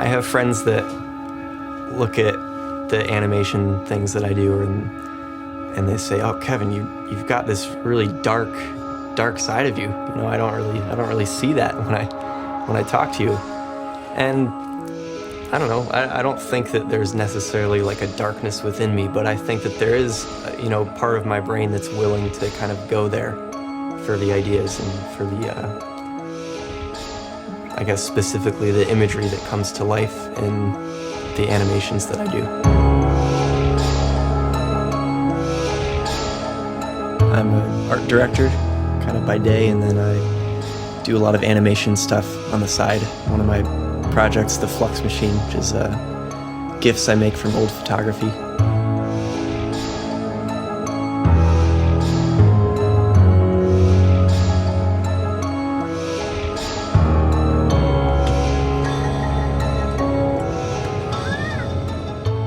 I have friends that look at the animation things that I do and they say, "Oh, Kevin, you've got this really dark side of you. You know, I don't really see that when I talk to you." And I don't know. I don't think that there's necessarily like a darkness within me, but I think that there is, part of my brain that's willing to kind of go there for the ideas and for the, I guess specifically the imagery that comes to life in the animations that I do. I'm an art director, kind of by day, and then I do a lot of animation stuff on the side. One of my projects, the Flux Machine, which is GIFs I make from old photography.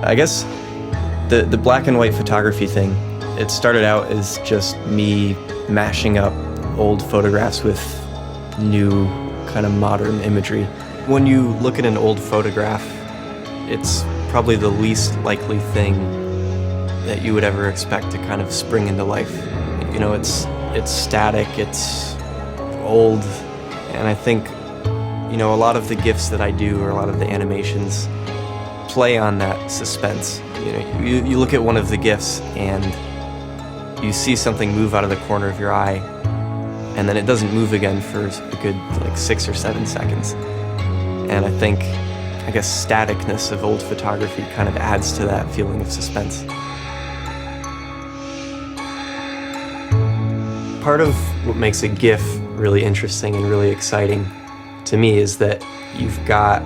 I guess the black and white photography thing, it started out as just me mashing up old photographs with new kind of modern imagery. When you look at an old photograph, it's probably the least likely thing that you would ever expect to kind of spring into life. You know, it's static, it's old, and I think, a lot of the GIFs that I do or a lot of the animations play on that suspense. You look at one of the GIFs and you see something move out of the corner of your eye, and then it doesn't move again for a good 6 or 7 seconds. And I guess staticness of old photography kind of adds to that feeling of suspense. Part of what makes a GIF really interesting and really exciting to me is that you've got,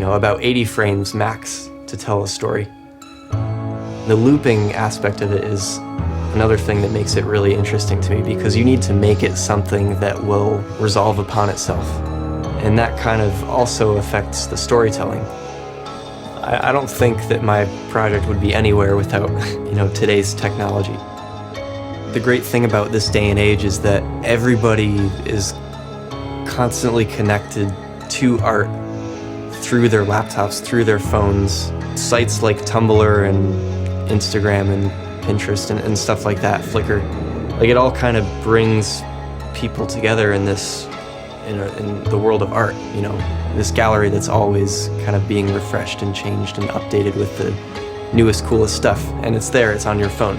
about 80 frames max to tell a story. The looping aspect of it is another thing that makes it really interesting to me, because you need to make it something that will resolve upon itself. And that kind of also affects the storytelling. I don't think that my project would be anywhere without, today's technology. The great thing about this day and age is that everybody is constantly connected to art through their laptops, through their phones. Sites like Tumblr and Instagram and Pinterest and stuff like that, Flickr. It all kind of brings people together in this, in the world of art, this gallery that's always kind of being refreshed and changed and updated with the newest, coolest stuff. And it's there, it's on your phone.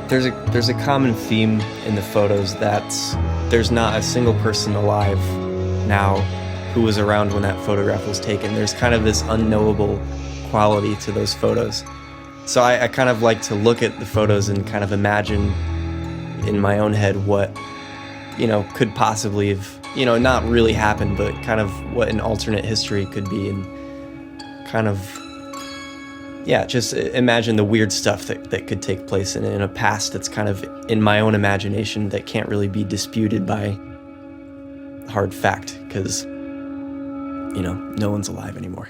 There's a common theme in the photos that there's not a single person alive now who was around when that photograph was taken. There's kind of this unknowable quality to those photos. So I kind of like to look at the photos and kind of imagine in my own head what, could possibly have, not really happened, but kind of what an alternate history could be, and kind of, just imagine the weird stuff that could take place in a past that's kind of in my own imagination that can't really be disputed by hard fact, because, no one's alive anymore.